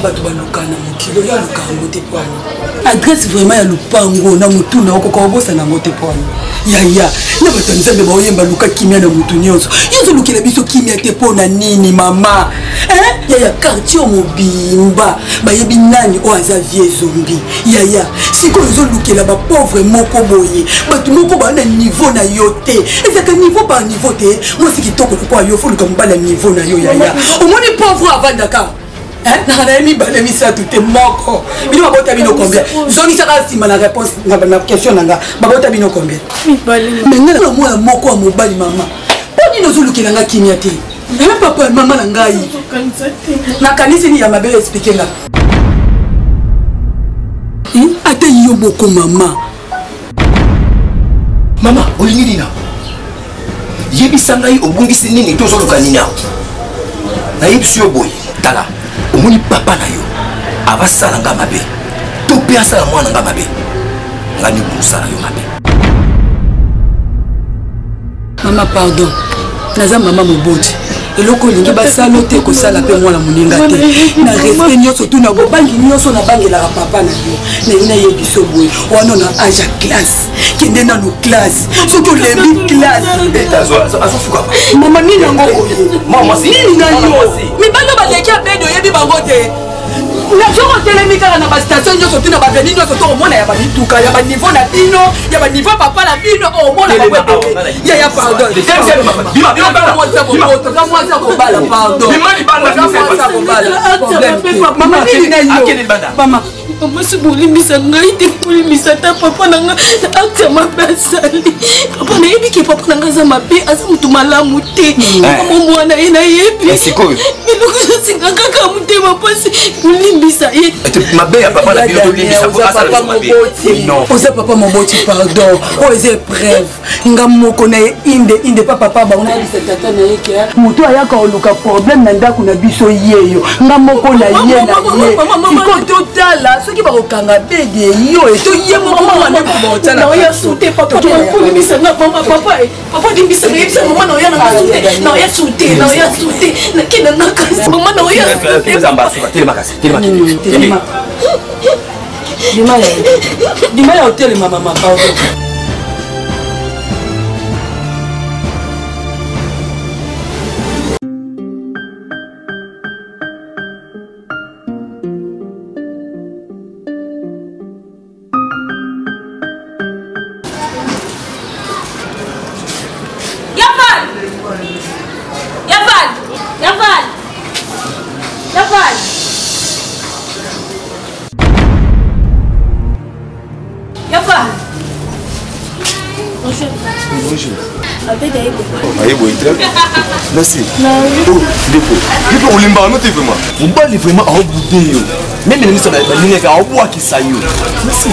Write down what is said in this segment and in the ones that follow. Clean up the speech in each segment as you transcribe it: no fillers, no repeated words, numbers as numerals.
bato balukana mokilo ya lukango te pwani adresse vraiment ya lupango na mutu na okoko bosa na ngote pwani yaya na bato nzambe baoyemba luka kimia na mutu nyonso yozo lukela biso kimia te pona nini mama yaya quartier mobimba bayebi nani o aza vie zombi yaya siko yozo lukela ba pauvre moko boye bato moko ba na niveau na yo te ezaka niveau par niveau te moi c'est kitoko kwa yo faut luka mbala niveau na yo yaya omoni pauvre avandaka na mi balé mi ça tout est moko bino babota bino combien zoni saka sima na réponse na question nanga babota bino combien mi balé mais ngala moi moko a mobali mama poni nozo lukela nga kimia te na papa mama na ngai na kanisi ni ya mabe expliquer nga ate yo boko mama olingi dina yebisa ngai obungisi nini tozo lukanina na yebisi yo boy tala omoni papa na yo ava sala nga mabe to pe asala mwana nga mabe ngani busala yo mabe mama pardon naza mama moboti eloko lingi basalo te ko sala pe mwana moninga te na respect nyonso tu na bobangi nyonso na bangelaka papa na yo na ina yebiso boye wana na age classe kende na no classe soki olembi classe azofuka mama nini yango mama si nini na yo mibanga baleki abedo yebi bango te na joko telemi kaka na ba station nyonso tu na ba veni nyonso to omona ya ba mituka ya ba niveau na bino ya ba niveau papa na bino omona ba ya pardon bima pardon mama nini na yo mama Mama si bolimbisa ngai te bolimbisa ta papa nanga akta mabasali papa na yebi ke papa nanga za mabe aza mutu malamu te mama mwana ye na yebi sikoyo miloko singa kaka mutema pasi bolimbisa ye mabe ya papa na bio bolimbisa pour asala mabe non oza papa moboti pardon o eza épreuve nga moko na inde papa ba ona bisa tata na ye ke mutu ayaka oluka problème na ndako na biso yeyo nga moko na ye na ye siko totala soki bakokanga bede yo eto ye moko mwana kobotala na oya sute papa bolimbisa nga papa limbisa nga yebisa mama na oya na sute na oya sute na oya sute na kina na kasi mama na oya dima ya hotelema mama pardon merci. Oh, Dépôt, on limba, non, t'es vraiment. On bat les vraiment à boudé. Même les ministres, les lignes à bois qui saillent. Merci.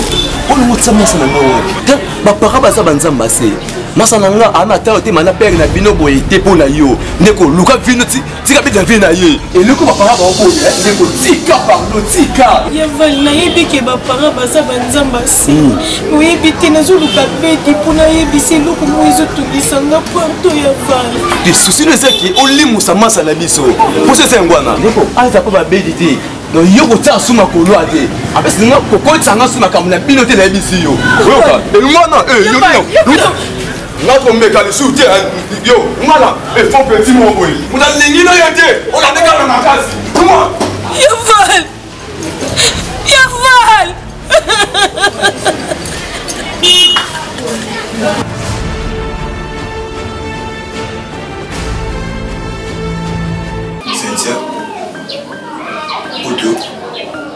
On le montre ça, moi, ça n'a pas. Ma parole, ça va nous embrasser. Masananga, Anata, te mana père na bino boy, dépôt na yo. Neko, Luka vino, tika bide na vina ye. Et le coup, ma parole, on boy, neko, tika parlo, tika. Yaval, na yebi ke ma parole, ça va nous embrasser. Oui, yebi, nazo Luka bedi, pour na yebi, c'est le coup, moi, ils ont tout dit, ça n'a pas tout yaval. Des soucis de ça qui, on lit moussa massa na biso. Pour ce c'est un guana. Neko, aza pas bedi. Donc yo ta suma ko lo ade. Après c'est nga ko ko tsanga suma kamuna piloter na bisi yo. Oyoka. Et moi non, yo. Notre mec a le soutien, yo, voilà, il faut petit mon boy. On a l'ingénieur yété, on a des gars dans ma case. Comment? Yaval! Cynthia, Odo.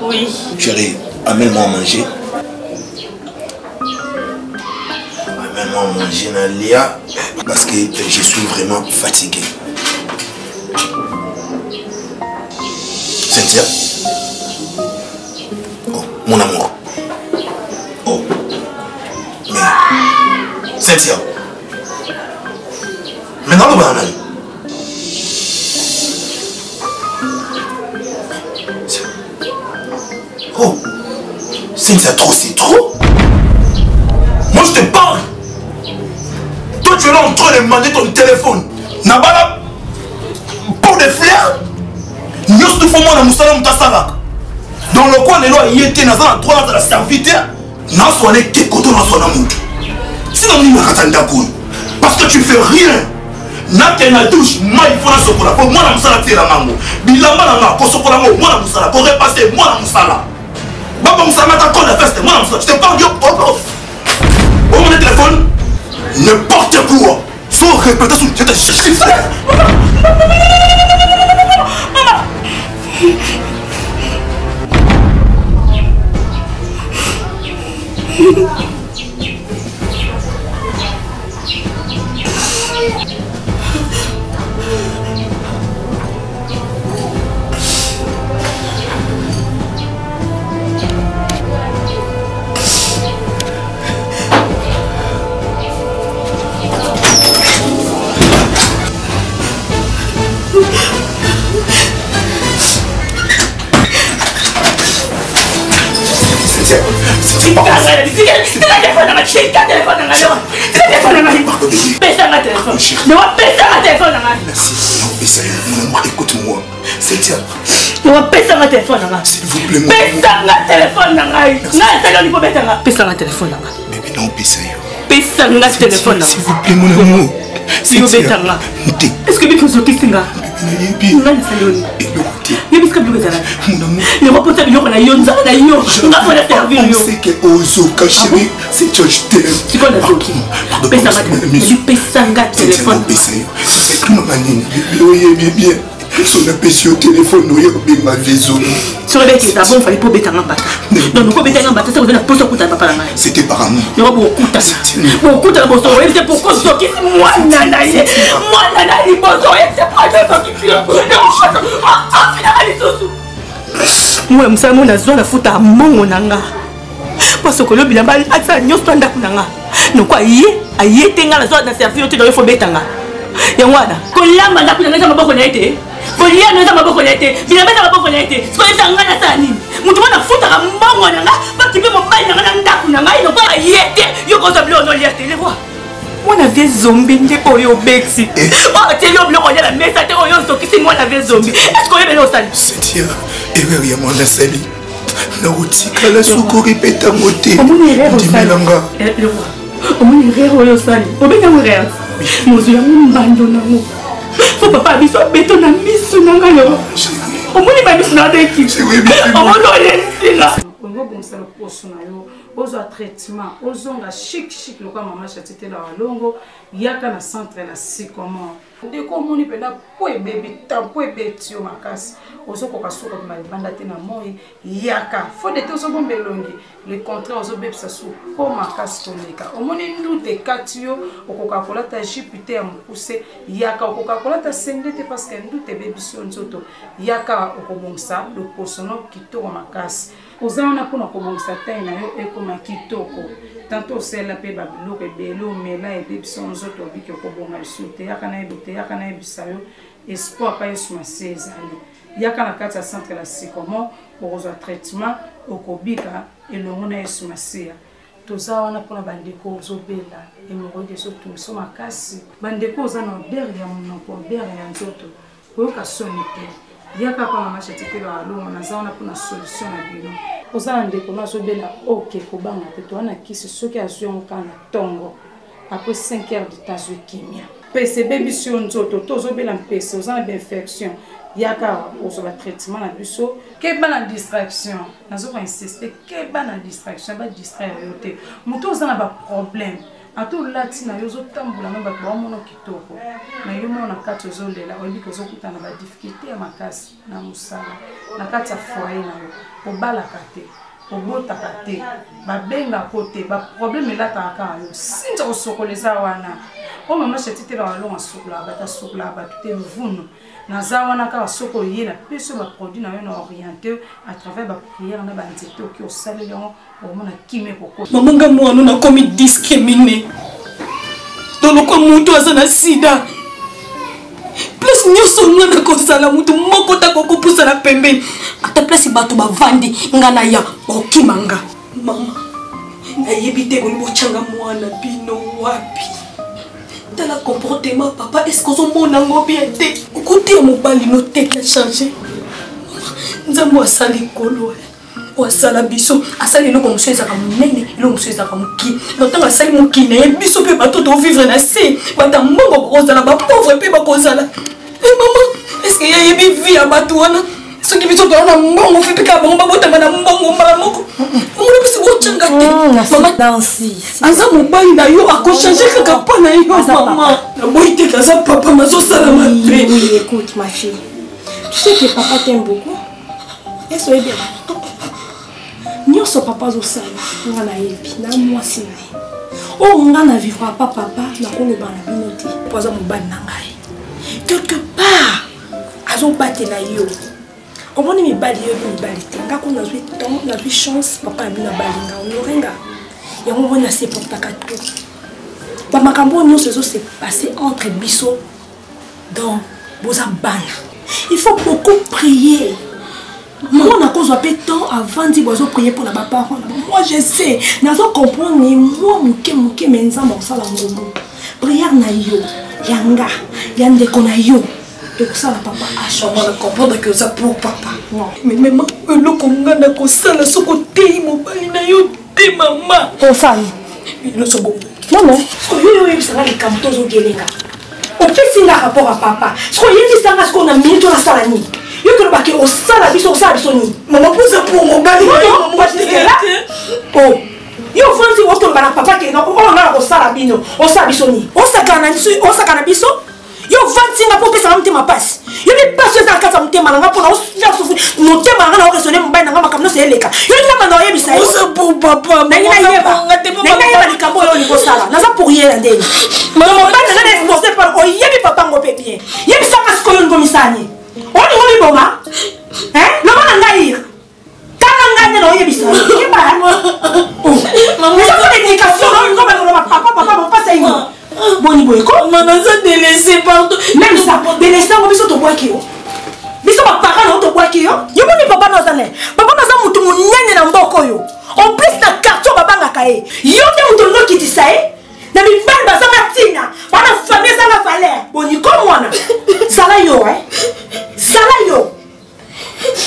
Oui. Chérie, amène-moi à manger. Amène-moi à manger, Nalia, parce que je suis vraiment fatigué. Cynthia. Oh, mon amour. Oh. Mais. Cynthia. Maintenant, le banane. Oh. Cynthia, trop, c'est trop. Moi, je te parle. Toi, tu es là en train de demander ton téléphone. Nabala. Pour des fleurs. Nous, tu fais moi la moussala moutasala. Dans le coin, les lois y étaient dans la droite de la serviteur. Non, soit les kékoto, non, soit l'amour. Sinon, il n'y a pas de parce que tu fais rien. N'a qu'un douche, moi il faut la socola. Pour moi, la moussala, c'est la maman. Bilama, la maman, pour socola, moi la moussala. Pour repasser, moi la moussala. Baba moussala, m'a t'accorde la feste, moi la moussala. Je t'ai pas dit, oh mon téléphone, n'importe quoi. Sans répéter sous je t'ai cherché ça. Maman. Écoute-moi, c'est tiens. S'il vous plaît, mon amour. S'il vous plaît, est-ce que vous avez son appétit au téléphone, nous avons ma maison. Sur le bec, il fallait pas bêter un bâtard. Non, nous pas bêter un bâtard, ça vous donne la pause au coup de papa. C'était par amour. Il y aura beaucoup de temps. Beaucoup de temps. C'est pourquoi je suis moi, nana, moi, nana, il bosse, c'est pas de temps qui fait. Moi, je suis la faute à mon nanga. Parce que le bilan, il y a un autre nanga. Donc, il y a la zone de service, il faut bêter. Yangwana, kolamba na kuna ngeza maboko na ete. Kolia ngeza maboko na ete. Bila meza maboko na ete. Siko ngeza ngana sani. Mutu mwana futa ka mbongo na nga, ba kibe mobile na nga ndaku na nga ino kwa yete. Yo ko zablo no yete le voir. Mwana vie zombie nde oyo bexi. Oh teli oblo ko la mesa te oyo sokisi mwana vie zombie. Est-ce qu'on est belo sani? C'est tia. Erreur ya mwana sali. Na utika la suko répéta moté. Dimelanga. Le voir. Omuni rero oyo sani. Obeka murera. Mozo ya mbando nango. Fo papa biso beto na miso nanga yo. Omoni ba biso na deki. Omono lensinga. Ongo bonsala poso na yo. Ozo traitement, ozonga chic le quoi maman chatite la longo, yaka na centre na sikomo. Ndeko omoni pena po bébé tampo betio makasi. Ozo ko kasuka ba banda te na moi yaka. Fo de to so bombelongi. Le contraire ozo bebsa su po makasi tonika. Omoni ndute katio okoka kola ta jipute ya mukuse yaka okoka kola ta sendete parce que ndute bebiso nzoto yaka okobongsa le posono kitoko makasi. Ozana pona kobongsa tai na yo ekoma kitoko. Tanto sela pe babiloko ebelo mela ebebiso nzoto biki okobonga bisute yaka na ebite yaka na ebisayo espoir pa yesu masezali. Yaka na kati ya centre la sikomo okozwa traitement okobika elongo na yesu masia. Toza wana pona bandeko ozobela hémorroïde ezotumisa makasi. Bandeko oza na odeur ya monoko odeur ya nzoto koyoka soni te. Yaka pa mama chatite la longo na zaona pona solution na bino. Oza ndeko na zobela ok kobanga te to wana kisi soki azwi nkana tongo après 5 heures de temps kimia. PCB biso nzoto tozobela mpese oza na infection. Yaka ozoba traitement na biso ke bana distraction nazo ko insister ke bana distraction ba distraire yote muto oza na ba problème ato latina yozo tambola na ba mono kitoko na yo mona kati ozolela oyebi ko zokuta na ba difficulté ya makasi na musala na kati ya foyer na yo obalaka te obotaka te babenga kote ba problème elataka yo sinza osokoleza wana o mama chatite la walonga sokula bata sokula batute mvuno naza wana ka soko yena peso ba produit na yo na orienté à travers ba prière na ba nzete ki osaleli yango omona kime koko mamanga mwana na komi discriminé toloko muntu azana sida plus nyoso ngana kozala muntu moko ta kokupusa na pembeni ata place bato bavandi ngana ya okimanga mama na yebite ko bochanga mwana bino wapi la comportement papa est-ce que son monde a bien été écoutez mon bali no tête a changé nzambo asali kolo asala biso asali eloko mosusu ezaka monene eloko mosusu ezaka moki ntango asali moki na ye biso mpe bato tovivre na se bata mbongo bakozala bapauvre mpe bakozala mama eske yayebi vi ya bato wana soki biso toa na mbongo mpe peka bango babotama na mbongo mbala moko omona bisi bocanga te mama aza mobali na yo akochange kaka mpo na yo mama naboyi te kaza papa mazosala mabe. Écoute ma fille, tu sais que papa t'aime beaucoup. Est-ce que bien nyonso papa zosala nga na yebi na mwasi na ye o nga na vivra pas papa na koloba na bino te poza mobali na ngai quelque part azobatela yo omoni mibali yo mibali te nga ko nazwi temps nazwi chance papa ya bino balinga onorenga yango moni aseportaka tout bamakambo nyonso ezose passé entre biso donc boza bana il faut beaucoup prier. Moi, on a cause un peu de temps avant de prier pour la parents. Moi, je sais. Nous avons compris. Moi, mouké, mais nous avons ça la ngobo. Prière na yo, yanga, yande kona yo. Donc ça, la papa a changé. On va comprendre que ça pour papa. Non. Mais maman, le conga na ko sala so ko tei mobali na yo te mama. Pour ça. Il est bon. Non non. Yo ça va les campos au gelenga. On peut signer un rapport à papa. Ce qu'on y dit ça parce qu'on a mis tout la salle ni. Yo que le baquet au sala biso ni. Maman pousse pour mobali. Non, moi je là. Oh. Yo fanti wo to bana papa ke no on na ko sala bino. O sala biso ni. O sakana biso. Yo fanti na po pesa mte ma passe. Yo mi passe za kata mte malanga po na o ya sofu. No te malanga na o resonner mbai na ngama kamno se eleka. Yo ni na na yebisa. O sa pour papa. Na yeba ni kambo yo ni ko sala. Na za pour rien ndeni. Maman pas na na exposé par o yebi papa ngo pe bien. Yebi sa parce ko yo ngo misani. On est boma. Hein? Le monde a gagné. Quand on gagne, on y est bien. Qu'est-ce que maman, ça fait l'éducation. Papa, mon papa, c'est bon niveau. Maman, ça délaissé pardon. Même ça, délaissé, on va se te boire qui yo. Biso ma parents on te boire qui yo. Yo mon papa nous allait. Papa nous a mutu munyanye na mboko yo. En plus na carton baba ngakae. Yo te mutu no kiti sae. Na mi banda sanga tina. Bana famille sanga valeur. Boni comme moi na. Sala yo Sala yo.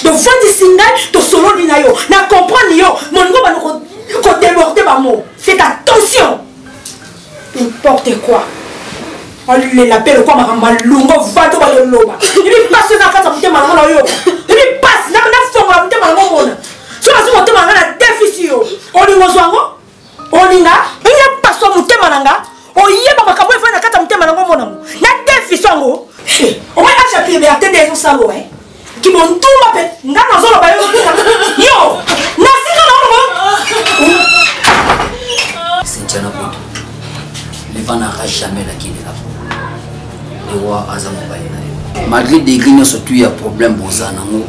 De fandi singai to solo ni na yo. Na comprendre yo. Mon ngo ba ko déborder ba mo. Faites attention. N'importe quoi. On l'appelle quoi ma lungo va to ba yo loba. Il passe na kata mutema na yo. Il passe na fonga na mutema na mona. So na so mutema na déficit yo. Oni ngozwango. Oninga. Il passe mutema nanga. Oyeba makambo efana na kata mutema na mona. Na déficit ngo. On va acheter les libertés des salons, hein. Qui m'ont tout m'appelé. Nga na zolo ba yo. Yo, na sika na ngo. Cynthia Napoto. Le vent n'aura jamais la quille là. Le roi Azam Mobali. Malgré des grignots surtout il y a problème bozanango.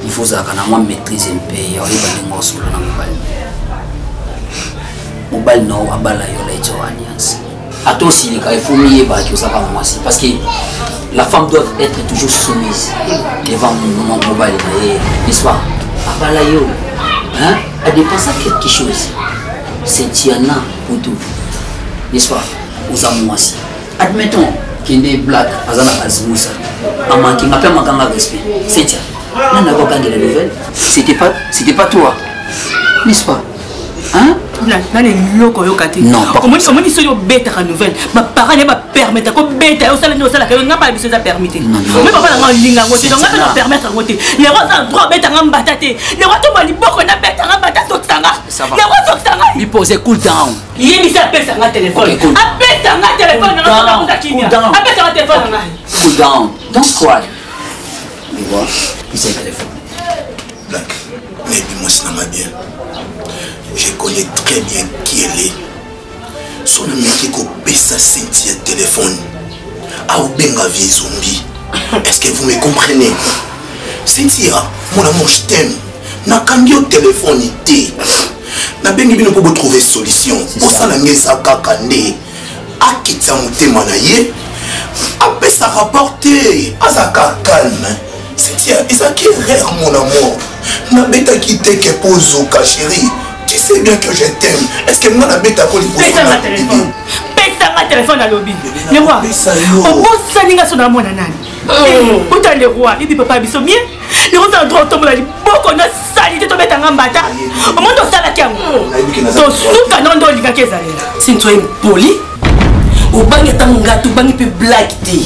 Il faut ça kana moi maîtriser un pays. Il y a des ngos sur la Mobali. Mobali no abala yo la echo alliance. À toi aussi, il faut mieux parce que la femme doit être toujours soumise devant mon mobile. N'est-ce pas? Hein? Elle dépense à quelque chose. C'est Tiana pour tout. N'est-ce pas? Aux amours. Admettons qu'il y a des blagues, Azana Azmoussa. Maman qui m'appelle ma respect. C'est Tiana. On n'a pas gagné la nouvelle. C'était pas toi. N'est-ce pas? Hein? Non, comment ils sont bêtes à nouvelle? Ma parole ne va permettre que bête à ça, nous n'a pas besoin de permettre. Mais papa n'a pas de donc on va permettre à voter. Les rois ont droit bête à m'embattater. Les rois ont dit beaucoup de bête à m'embattater au tanga. Les rois sont tanga. Il pose cool down. Il y a mis appel sur un téléphone. Appel sur un téléphone. Appel sur un téléphone. Cool down. Don't cry. Les rois, ils sont téléphone. Black, mais moi ça m'a bien. Je connais très bien qui elle est. Son ami qui a sa Cynthia téléphone. A ou benga vie zombie. Est-ce que vous me comprenez? Cynthia, mon amour, je t'aime. Na kangi au téléphone ité. Na bengi bino pour trouver solution. Pour ça la ngesa kakande. A kitsa mutema na ye. A sa rapporter. Azaka calme. Cynthia, isa qui rire mon amour. Na beta quitté que pose au chérie. Tu sais bien que je t'aime. Est-ce que moi la bête a collé pour ça? Téléphone. Pèse un téléphone à l'objet. Le roi. On pose ça n'inga son amour nanani. Autant le roi, il dit papa biso mieux. Le roi a droit de tomber là. Beaucoup na mobali te tobetanga mbata omonde osalaki yango tosuka nondo olingaki ezalela sinto impoli obangi ntango nga tobangi mpe black te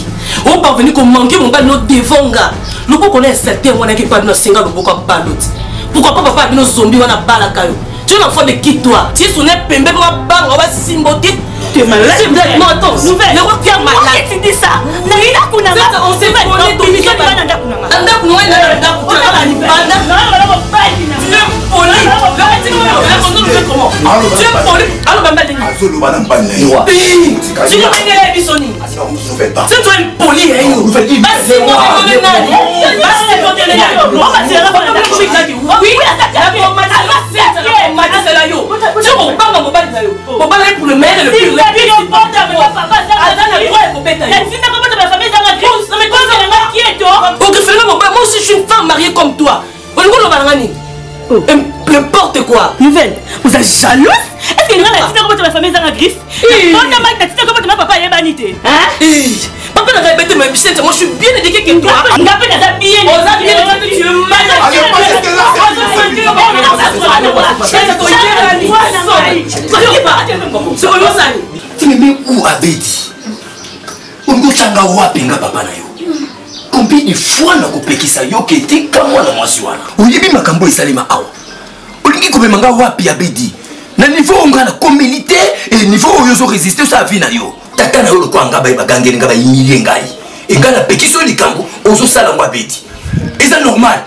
oparveni komanke mobali no devant nga loboko na incertain wanaki mpa bino asenga loboko abalo te pourquoi pas papa bino zombi wana balaka yo tu es l'enfant de qui toi si son est pembe pour banga va simboter tu es malade non attends nouvelle le roi qui a malade tu dis ça n'arrive pas qu'on a on s'est fait dans l'émission de Nanda Kunanga Nanda Kunanga Nanda tu es poli alors bamba de azolo bana mbana yo tu ne connais pas bisoni c'est toi poli hein basi moi je ne nani basi moi je ne nani on va tirer la balle oui c'est yo tu obanga mobali na yo mobali pour le maire le plus moi aussi je suis une femme mariée comme toi n'importe quoi nouvelle vous êtes jalouse est-ce que la famille dans la griffe papa est banité papa n'a pas bêté ma bichette moi je suis bien éduqué que toi on a bien tu es malade tu me mets où Abedi ongotanga wapenga papa na yo combien de fois na kopekisa yo kete kama na mwasi wana oyebi makambo esalema awa olingi komemanga wapi Abedi na niveau nga na communauté et niveau oyo zo résister sa vie na yo tata na yo lokwa nga ba bagangeli nga ba yimilie ngai e nga na pekiso likambo ozo sala ngwa Abedi eza normal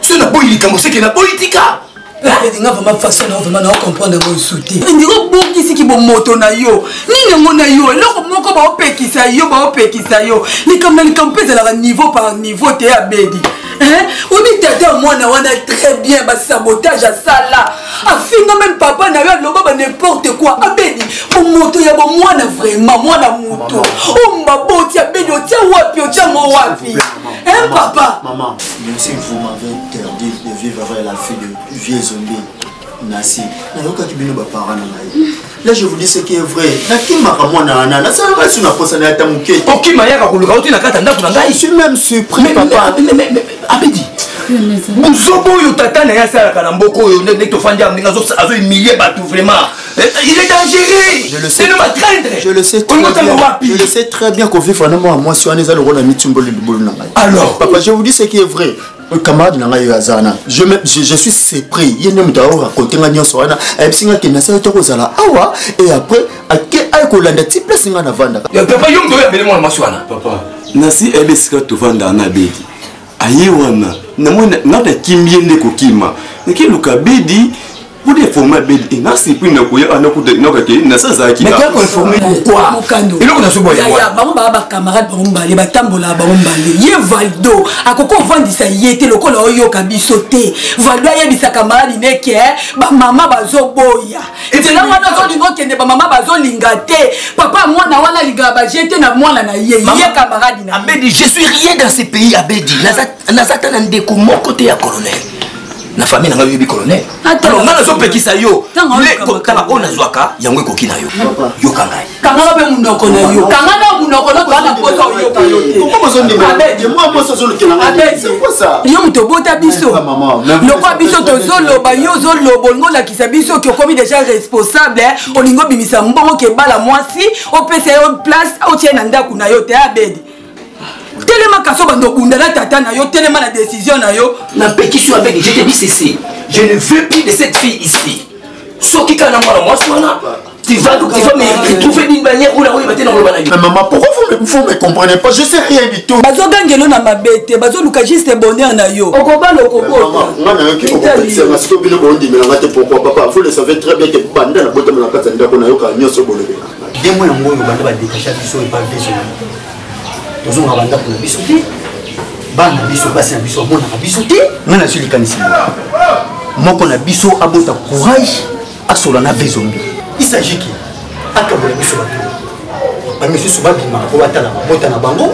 ce na boy likambo c'est que na politika nga vraiment façon na vraiment na comprendre mo souté ndiro bokisi ki bo moto na yo nini ngo na yo loko moko ba opekisa yo likambo la niveau par niveau te Abedi hein obi tata mwana wana très bien ba sabotage à ça là afinga même papa na yo loba ba n'importe quoi Abedi bo moto ya bo mwana vraiment mwana moto o mbaboti Abedi otia wapi hein papa maman bien sûr vous m'avez interdit de vivre avec la fille de vieux zombie Nassi nayoka kibino ba parents na ngai là je vous dis ce qui est vrai nakima kama na ça va sur na posa na tamuke okima yaka kuluka uti na kata ndaku na ngai je suis même surpris papa mais Abedi muzobo yo tata na ya sala kana mboko yo ne to fandi am ninga zo azo humilier batu vraiment il est dangereux je le sais ne ma craindre je le sais très bien qu'on vit vraiment moi si on est allé rona mitumbo le bolu na ngai alors papa je vous dis ce qui est vrai camarade na ngai azana je suis surpris yene mutao raconter nga nyonso wana ebisinga kena sa to kozala awa et après ay kolanda ti place nga na vanda papa yo ndo ya bele mwana maswana papa nasi ebesika to vanda na Bedi aye wana namona ngata kimbiende kokima nikiluka Bedi pour des formats Bedi nasi puis na koya anakude nakake na sasa ki mais quel qu'on informer pourquoi il est qu'on sobo ya bango ba camarade bango mbale batambola bango mbale ye Valdo akoko vandisa yete lokola oyo kabiso te Valdo yebisa camarade neke ba mama bazoboya et là wana zo lingo kende ba mama bazolinga te papa mwana wana linga ba jete na mwana na ye camarade na Abedi je suis rien dans ce pays Abedi nazata na ndeko moko te ya colonel na famille na yobi colonel alors ngana zo pekisa yo le kala ona zwaka yango ekoki na yo yo kangai kanga be munoko na yo kanga na munoko na bana poto yo pourquoi vous ondimé moi ça zolo kelanga c'est quoi ça yo mutobota biso lokwa biso tozoloba yo zolobo ngo la kisa biso ki komi déjà responsable olingo bimisa mbongo ke bala mwasi opesa yo place o tiena ndaku na yo te Abedi tellement kaso bando bundala tata na yo tellement la décision na yo na pétition avec je te dis ceci je ne veux plus de cette fille ici soki kana moi sona tu vas me trouver d'une manière où la rue va te dans le maman pourquoi vous me comprenez pas je sais rien du tout bazo gangelo na mabete bazo luka juste bonheur na yo okobalo okobota ngana yoki okopetisa masiko bino bondimela ngate pourquoi papa vous le savez très bien que banda na bota na kata ndako na yo ka nyoso bolobela demo yango yo banda ba décacher biso et pas biso tozo nga banda pour biso te bana biso basi na biso mona biso te ngana sili kanisi moko na biso abota courage asola na vezombi il s'agit qui akabola biso bato ba misusu babima ko batala mota na bango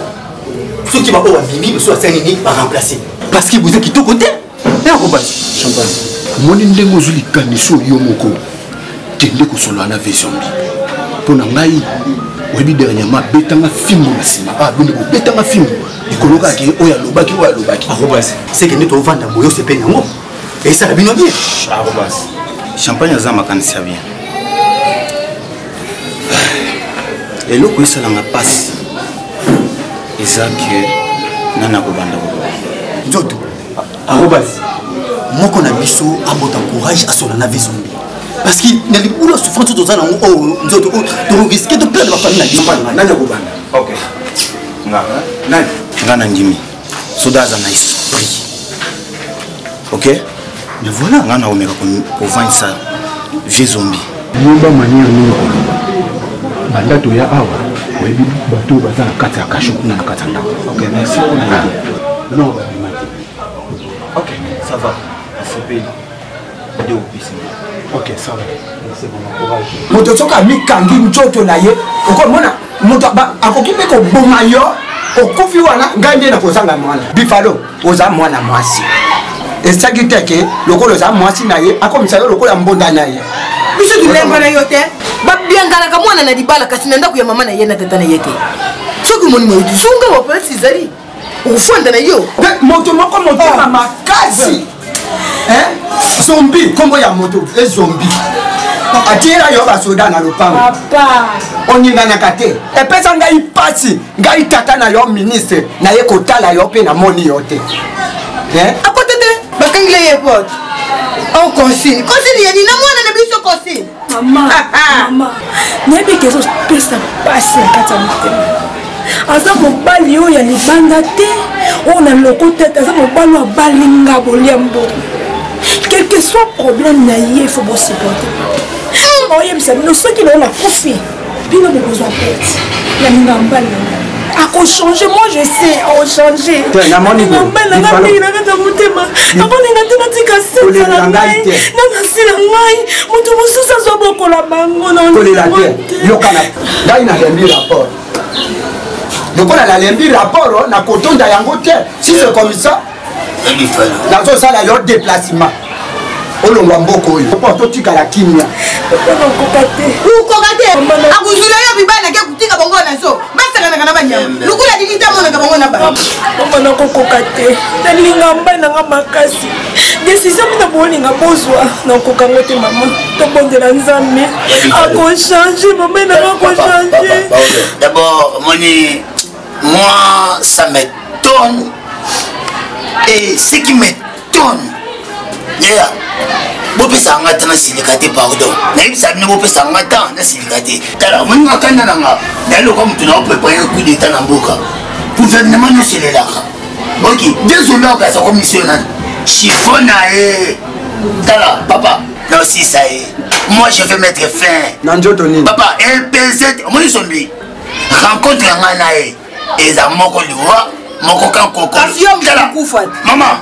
ceux qui ba ko bimbi biso asani ni ba remplacer parce que vous êtes kitoko te et ko ba champagne moni ndengo zuli kaniso yo moko tende ko sola na vezombi pona ngai oyebi dernièrement betanga fimbo na nsima bondeko betanga fimbo likolokaki oyo alobaki arobas c'est que nde tovanda boyo sepe nango esala bino bien arobas champagne aza makanisi ya bien eloko esalanga mpasi eza ke nana kobanda koloba nzoto arobas moko na biso abota courage asola na vie zombi parce que na libula souffrance tozala nango oyo nzoto torisque de perdre bafamille na biso nani akobanda ok nga na ndimi soda aza na esprit ok mais voilà nga na omeka kovandisa vie zombi yoba manière nini koloba banda toya awa oyebi bato baza na kati ya kasho kuna na kati ya ndako ok merci non babima te ok ça va asepeli nde opesi ok ça va c'est bon courage moto soki amikangi nzoto na ye okomona moto akoki mpe koboma yo okufi wana ngai nde nakozanga mwana bifalo oza mwana mwasi esaki teke lokola oza mwasi na ye akomisa yo lokola mbonda na ye biso tulemba na yo te babianganaka mwana na libala kasi na ndako ya mama na ye na tata na ye te soki monimo yotisunga wapelesi ezali okufanda na yo moto moko motema makasi zombi nkombo ya moto ezombi atiela yo basoda na lopango oninganaka te epesa ngai pasi ngai tata na yo ministre na ye kotala yo mpe namoni yo te apote te bakangile ye pote on consigne yani na mwana na biso consigne mama nayebi ke ezopesa pasi na kati ya motema aza mobali oyo ya libanda te oyo na loko tete aza mobali oyo abalinga boliambo quel que soit problème na ye il faut bosupporter oyebisa bino soki nao nakufi bino bokozwa pete yalinga mbali akochanger moi je sais akochanger mbali nanga mingi na kati ya motema akolinga te natika sesa na ngai nanasi na ngai moto mosusu azwa bokola bango kolela te yokana ngai nalembi rapport lokola nalembi rapport na kotonda yango te si c'est comme ça nazosala yo déplacement olongwa mboko oyo po totikala kimia ukoka te akuzula yo bibana ke kutika bongo na so basakanaka na banyama lukula dilita monaka bongo na ba mama nakokoka te nalinga mbai nanga makasi décision mina bolinga bozwa nakokango te mama tobondela nzambe akochange mama nanga akochange d'abord moni moi ça m'étonne et ce qui m'étonne yeah bopesa nga ta na silika te pardon nayebisa bino bopesa nga ta na silika te tala moninga kanda nanga nayaloka motu na oprépare coup d'état na mboka gouvernement nyonso elelaka ok désolé okasa commission nani chiffon na ye tala papa naosisa ye moi je vais mettre fin papa epz omoni sombi rencontre yanga na ye eza moko liwa moko kankoko mama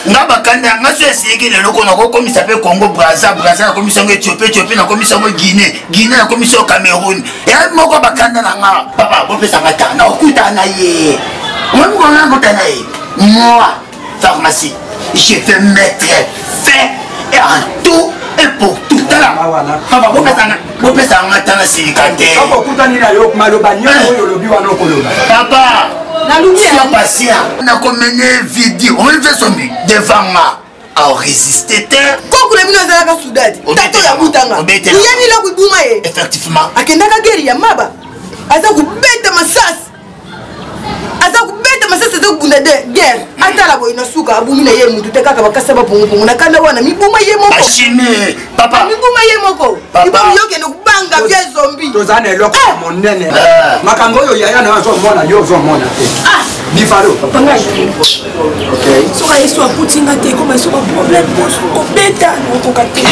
nga bakanda nga so esiki lelo kona kokomisa mpe congo braza na komisa yango ethiopie na komisa yango guine na komisa yango cameroun eya moko bakanda na nga papa bopesanga ta na okuta na ye omamikona nkota na ye moi pharmacie je vais mettre fin et en tout et pour tout tala papa bopesanga ta na silika te papa sois patient. On a commené vidéo. On fait son but devant moi. À résister. Effectivement. Papa. Bifalo. soka yesu akutinga te koma yesu problème kobeta okokate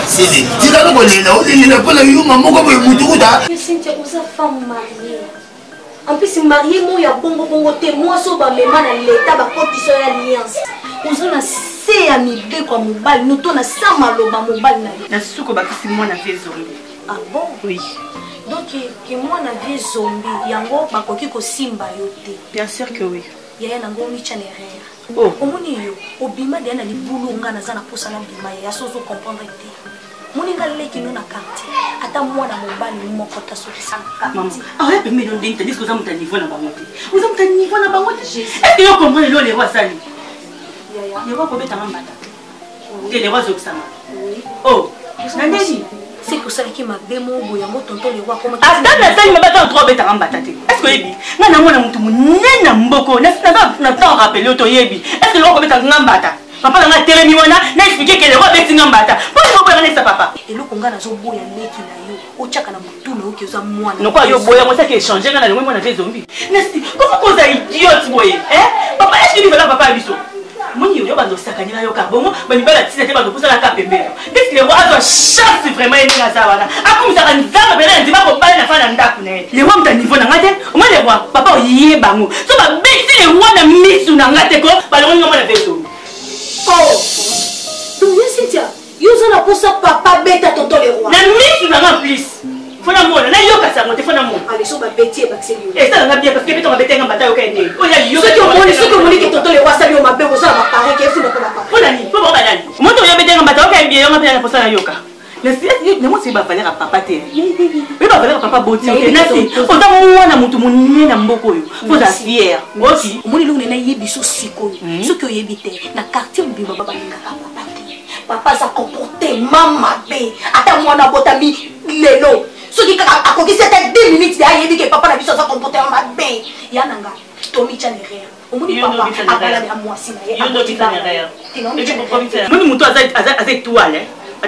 c'est tika kolela olela mpona yuma moko boye mutu kuta Cynthia oza femme mariée en plus mariée mo ya bongo te mwasi bamema na leta bakotiso ya alliance oza na se ya mibeko ya mobali noto na sa maloba mobali na ye na suko bakisi mwana vie zombi. Ah bon? Oui. Donc que mwana vie zombi yango bakoki kosimba yo te. Bien sûr que oui. Yaya nango micha nerera. Oh. Omoni yo obima de na libulu nga na zana posa na bima ya sozo comprendre te. Moninga leki no na carte. Ata ata mwana mobali moko tasokisanga kati aoya pembe no ndenge tandis que oza moto ya niveau na bango te oza moto ya niveau na bango te est-ce yo comprendre lo lero asali lero akobetanga mbata te lero azokisanga oh na ndeni c'est que ça qui m'a bémo boyango tonton le roi comment ata nasali mabata otro obetanga mbata te est-ce que oyebi nga nango na motu monene na mboko na temps rappele oto oyebi est-ce que lero akobetanga mbata papa nanga telemi wana na expliquer que lero abetinga mbata mpo oboyanga nesa papa eloko nga nazoboya leki na yo otyaka na motu na oki oza mwana noko ayo boya mosaki échanger nga na lengwe mwana te zombi nesi comment koza idiote boye papa est-ce que livela papa ya biso moni yo bandosakanela yo ka bongo bamibala tina te bandoposalaka pembeni puisque lero azwa chance vraiment yeninga aza wana akumisaka nzambe pene na ndima kobala na fana na ndako na ye lero amuta niveau na nga te omoi lero papa oyebango so babeti lero na misu na nga te ko balongoninga mwana te zombi donc ye Cynthia yo oza na posa papa beta tonton le roi na misu na nga plus fona mona na yoka sango te fona mona ale so babeti ebakiseli yo ça na bien parce que beto babetenga mbata yo kende oya yo soki omoni ke tonton le roi asali yo mabe kozala bapare ke efuna mpona papa mpona nini mpo babanani moto oyo betenga mbata oka bien yo nga mpe na posa na yoka nango soki bavalera papa te oyo bavalera papa boti te nasi oza mwana motu monene na mboka oyo foza fiere oki omoni eloko nena yebi so sikoyo soki oyebi te na quartier mobimba babalingaka papa te papa aza comportement mabe ata mwana botami lelo soki kaka akokisi ata 2 minutes de ayebi ke papa na biso aza comportement mabe ya nanga tomitya nerere omoni papa abalani ya mwasi na ye moni moto aza étoile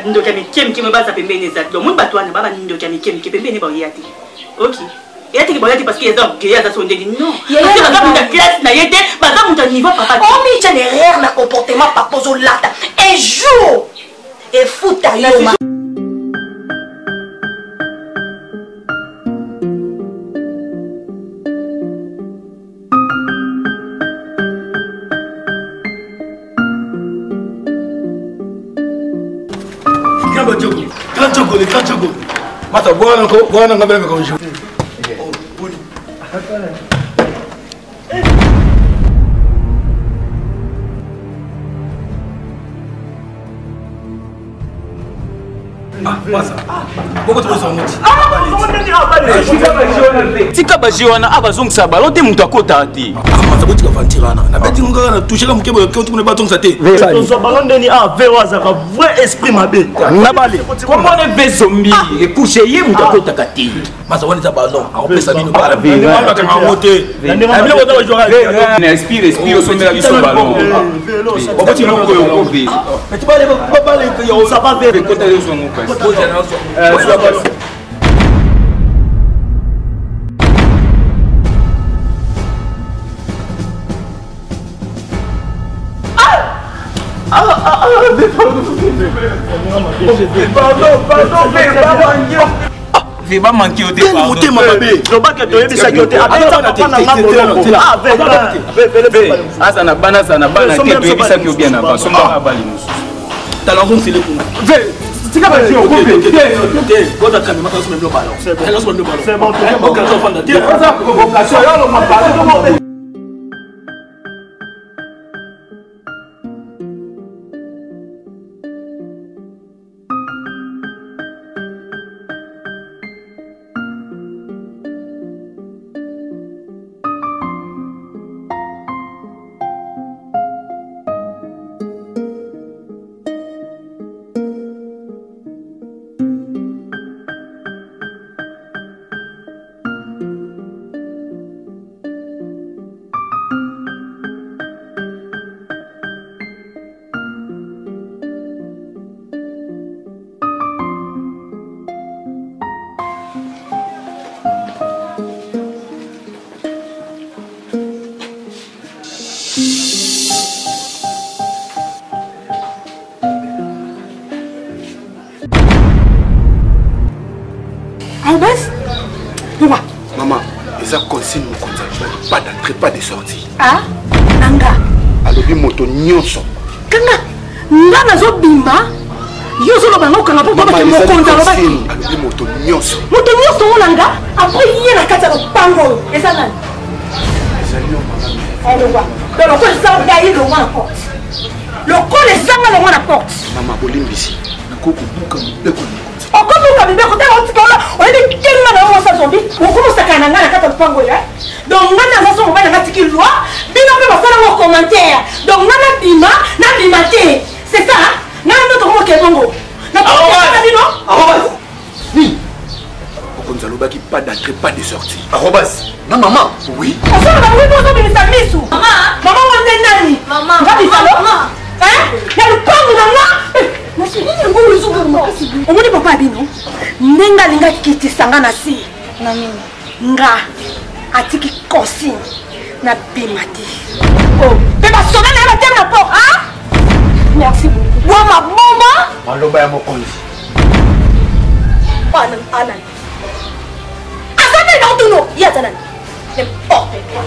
ndoki ya mike baza pembeni eza donc moni bato wana baba ndoki ya mike pembeni baoyeya te ok eya teke baoya te parce que eza orgueil aza so ndenge non baza moto ya classe na ye te baza moto ya niveau papa omitya nerere na comportement papa ozolata un jour efuta yo Grand Choco. Mata, boa na bebe com jogo. tika baji wana abazongisa balo te moto akota te botika vantirana nabeti ngaka na toucheka mokebo yoki kuna batongisa te balon ndeni avero azaka vrai esprit mabe nabale komone ve zombi ekushe ye moto akotaka te masa wani za balon akopesa nini bala bakanga te na esprit osomela biso balon oboti loko yokobe ça va vers kota yozongo pasi Veba manki au départ. Motema mabe. Lobaka toyebisa ki ote abeta papa na ngambo longo. Ah asa na bana te toyebisa ki obia na ba somba abali musu. Talongo sile kuna. Tika ba si ok. Goda kami maka so mblo balo. C'est bon. Vocation yo lo mabalo. Maman, ils ont consigne mon compte. Pas d'entrée, pas de sortie. Ah, Nanga. Alors, il moto nyonso. Kanga, Nanga zo bimba. Yo zo bango kanga po baba ke mo compte alo ba. Alors, il moto nyonso. Moto nyonso Nanga. Après il na kata ko pango. Eza nani? Elle voit. Donc on sort derrière le roi porte. Le col est sang le roi porte. Maman, bolimbisi. Nakoko buka mbeko. Okobuka mbeko te on lopango ya. Donc ngana za so mobali ngati ki loi, bino pe basala mo commentaire. Donc ngana bima, na bimate. C'est ça? Ngana ndo ko ke bongo. Na pas bino? Arrobas. Oui. Nous allons pas d'entrée, pas de sortie. Arrobas. Non, maman. Oui. On va oui, nous sommes les amis. Maman. Maman, on est nani. Maman. Maman. Hein? Il y a le pango maman. Monsieur, on me dit papa bino. Nenga linga kiti sanga na si. Na mimi. Nga atiki consigne na bimati. Oh, beba sona na batema na port, hein? Merci beaucoup. Wa ma bomba. Maloba ya mokonzi. Ana. Asante na utuno. Ya tana. N'importe quoi.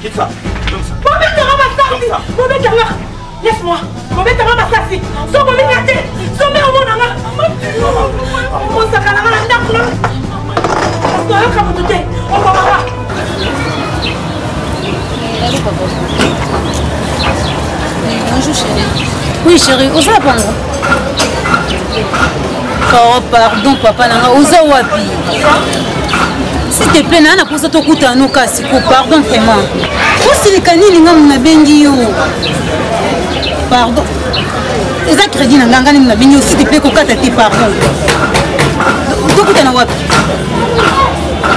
Quitte ça. Laisse-moi. Bonjour chérie. Oui chérie, osa pango. Oh pardon papa nanga, osa wapi. S'il te plaît, nana pour ça to kuta no kasi ko pardon vraiment. Aussi les kanini nga muna bengi yo. Pardon. Eza crédit na nganga ni muna bengi yo, s'il te plaît ko kata ti pardon. To kuta na wapi?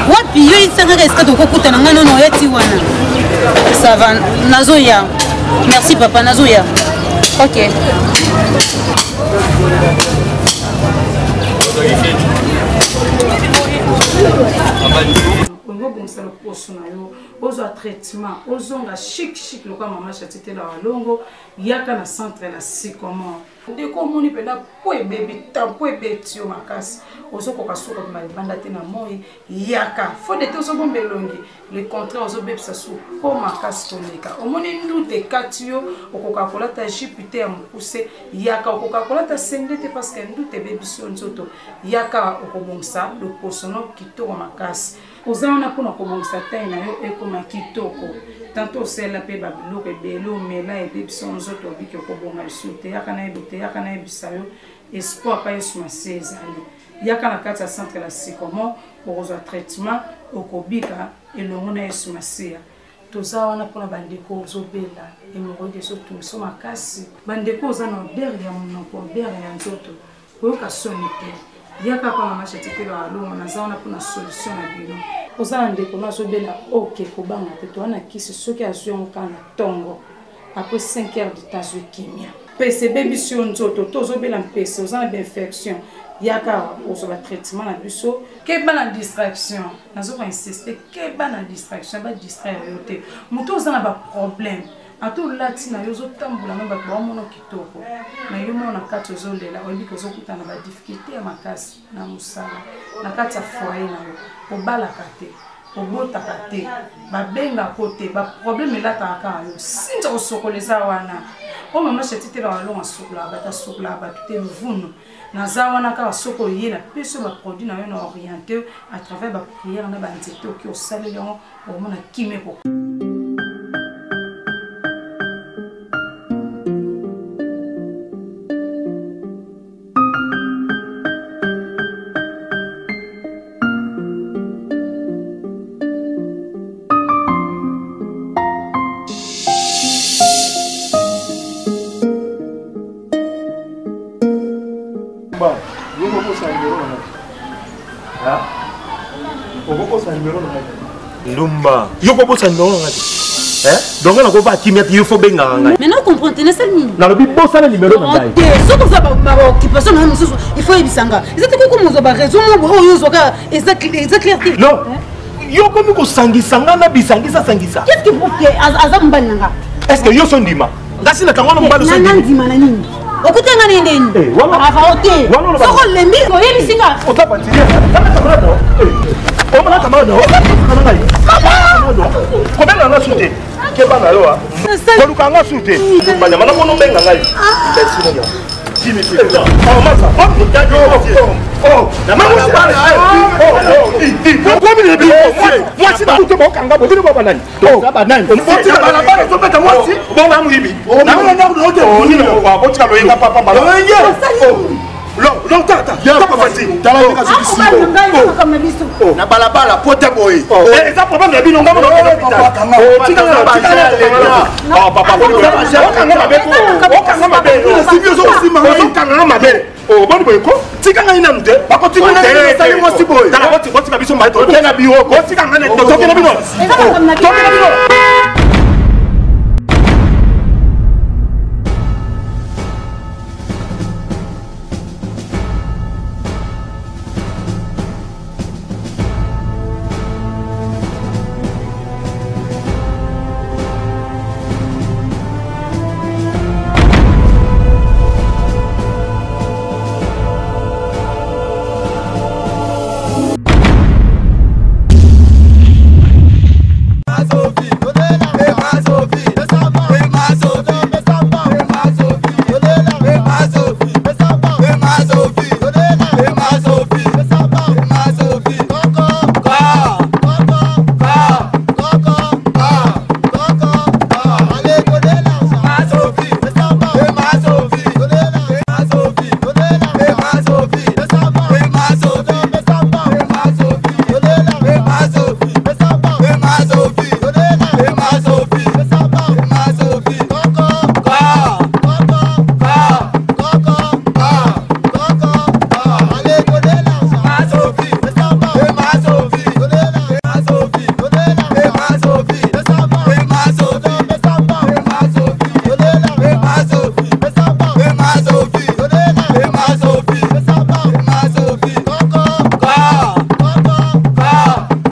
Wapi yo isanga eska to kuta na ngano no yati wana. Ça va, nazoya. Merci papa, nazoya. OK. On va ça le poste na yo ozo traitement ozonga chic le quoi maman chatite la longo yaka na centre la comment de ko moni pena po bébé tampo betio makasi ozo ko kasuka ba banda te na moyi yaka fo de to so bombe longi le contrat ozo bebsa su po makasi toleka omoni ndute katio okoka kolata jipute ya mukuse yaka okoka kolata sendete parce que ndute bebisio nzoto yaka okobongsa le posono kitoko makasi ozana pona kobongsa tai na yo ekoma kitoko tanto sela pe babiloko ebelo mela ebebisa nzoto obiki okobonga lisute yaka na ebite yaka na ebisa yo espoir pa yesu masi ezali yaka na kati ya centre la sikomo okozwa traitement okobika elongo na yesu masiya toza wana mpona bandeko ozobela hémorroïde ezotumisa makasi bandeko oza na odere ya monoko odere ya nzoto oyoka soni te yaka pa mama chatitelo alongo naza wana mpona solution na bino oza na ndeko nazobela oke kobanga te to wana kisi soki azwi yango kaka na ntongo après 5 heures de temps azwi kimia pese bebisi yo nzoto to ozobela mpese oza na bainfection yaka ozwa batraitement na biso keba na distraction nazoka insiste keba na distraction badistraire yo te moto oza na baproblème ato lati na yo ozotambola na bato baomona kitoko na yo mona kati ozolela oyebi ozokuta na badifficulté ya makasi na mosala na kati ya foyer na yo obalaka te obotaka te babengako te baproblème elataka kaka yo sinza kosokoleza wana o mama chatitela walonga sokolaka bato asokolaka bato te mvunu naza wana kaka soki oye na peso baproduit na yo na orienté à travers baprière na banzete oki osaleli yango omona kimeko Lumba, yo ko bosa ndonga ngati. donc on a quoi kimia il faut bien ngai mais non comprendre tenez ça ni na lobi bossa na numéro na ngai so ko za ba occupation na mususu il faut ebisanga ezati ko mozo ba raison mo oyo zoka exactement non yo komi ko sangisanga na bisangisa sangisa qu'est-ce que vous faites azam mbananga est-ce que yo so ndima ngasi na kango na mbalo so ndima na nini okutenga nendeni ava ote soko lembi oyebisinga otapantilia kama camarade o mala camarade o kana ngai ko benga na sute ke bana yo ko luka nga sute banya mana mono benga ngai ndasimo ya Jimmy Tito. Oh masa, oh jajo. Oh, na mama bana. Oh, kwa mimi ni moi si na kutoka kanga bodini baba nani. Oh, baba nani. Mboti na bala bala to peta moi si. Bonga mu hivi. Na mama nyangu ndoje. Oh, nini kwa boti kalo yenga papa bala. Long tata. Tapa fasi. Tala nika zikisi. Oh, na bala bala pota boy. Eh, ça problème na bino ngamo na pita. Oh, tika na bala. Oh, papa boli. Okanga mabeko. Okanga mabeko. Sibio zo sima. Okanga mabeko. Oh, boni boy ko. Tika nga ina nute. Bako tika na sali mo si boy. Tala boti kabiso mai to. Tena biwo ko tika nga ne to. Tokena bino. Tokena bino.